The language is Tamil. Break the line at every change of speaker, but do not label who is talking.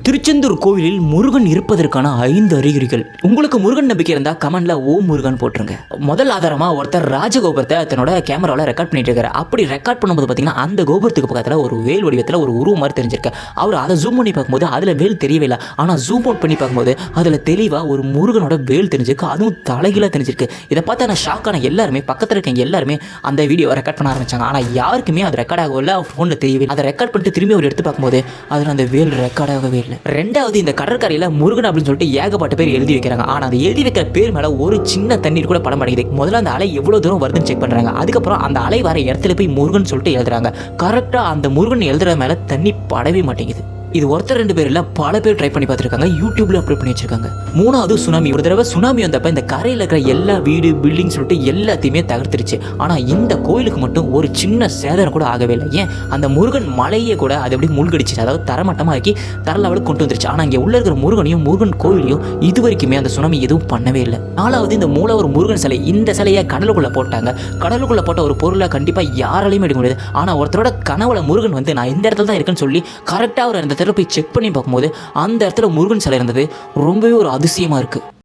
திருச்செந்தூர் கோவிலில் முருகன் இருப்பதற்கான 5 அறிகுறிகள். உங்களுக்கு முருகன் நம்பிக்கை இருந்தால் கமெண்ட்ல ஓம் முருகன் போட்டுருங்க. முதல் ஆதாரமாக ஒருத்தர் ராஜகோபுரத்தை தன்னோட கேமராவில் ரெக்கார்ட் பண்ணிட்டு இருக்காரு. அப்படி ரெக்கார்ட் பண்ணும்போது பார்த்தீங்கன்னா அந்த கோபுரத்துக்கு பக்கத்தில் ஒரு வேல் வடிவத்தில் ஒரு உருவம் மாதிரி தெரிஞ்சிருக்கு. அவர் அதை ஜூம் பண்ணி பார்க்கும்போது அதில் வேல் தெரியவே இல்லை. ஆனால் ஜூம் அவுட் பண்ணி பார்க்கும்போது அதில் தெளிவாக ஒரு முருகனோட வேல் தெரிஞ்சிருக்கு. அதுவும் தலைகீழாக தெரிஞ்சிருக்கு. இதை பார்த்து நான் ஷாக்கான எல்லாருமே பக்கத்தில் இருக்கவங்க எல்லாருமே அந்த வீடியோவை ரெக்கார்ட் பண்ண ஆரம்பிச்சாங்க. ஆனால் யாருக்குமே அது ரெக்கார்ட் ஆகவில்லை. ஃபோனில் தெரியவே. அதை ரெக்கார்ட் பண்ணிட்டு திரும்பி அவர் எடுத்து பார்க்கும்போது அதில் அந்த வேல் ரெக்கார்ட் ஆகவே இல்லை. ரெண்டாவது, இந்த கடற்கரையில் முருகன் அப்படின்னு சொல்லிட்டு ஏகப்பட்ட பேர் எழுதி வைக்கிறாங்க. ஆனால் அந்த எழுதி வைக்கிற பேர் மேலே ஒரு சின்ன தண்ணீர் கூட படம் அடையுது. முதல்ல அந்த அலை எவ்வளோ தூரம் வருதுன்னு செக் பண்ணுறாங்க. அதுக்கப்புறம் அந்த அலை வர இடத்துல போய் முருகன் சொல்லிட்டு எழுதுறாங்க. கரெக்டாக அந்த முருகன் எழுதுற மேலே தண்ணி படவே மாட்டேங்குது. இது ஒருத்தர் 2 பேர் இல்லை, பல பேர் ட்ரை பண்ணி பார்த்துருக்காங்க. யூடியூப்ல அப்லோட் பண்ணி வச்சிருக்காங்க. மூணாவது, சுனாமி. ஒரு தடவை சுனாமி வந்தப்ப இந்த கரையில் இருக்கிற எல்லா வீடு பில்டிங் சொல்லிட்டு எல்லாத்தையுமே தகர்த்துருச்சு. ஆனால் இந்த கோயிலுக்கு மட்டும் ஒரு சின்ன சேதனம் கூட ஆகவே இல்லை. ஏன், அந்த முருகன் மலையை கூட அது எப்படி மூழ்கடிச்சு, அதாவது தரமட்டமாக ஆக்கி தர லெவலுக்கு கொண்டு வந்துருச்சு. ஆனால் இங்கே உள்ள இருக்கிற முருகனையும் முருகன் கோயிலையும் இது வரைக்குமே அந்த சுனாமி எதுவும் பண்ணவே இல்லை. நாலாவது, இந்த மூலவர் முருகன் சிலை. இந்த சிலையை கடலுக்குள்ளே போட்டாங்க. கடலுக்குள்ளே போட்ட ஒரு பொருளை கண்டிப்பாக யாராலையும் எடுக்க முடியாது. ஆனால் ஒருத்தரோட கனவுல முருகன் வந்து நான் இந்த இடத்துல தான் இருக்கேன்னு சொல்லி கரெக்டாக அவர் அந்த போய் செக் பண்ணி பார்க்கும்போது அந்த இடத்துல முருகன் சிலை இருந்தது. ரொம்பவே ஒரு அதிசயமா இருக்கு.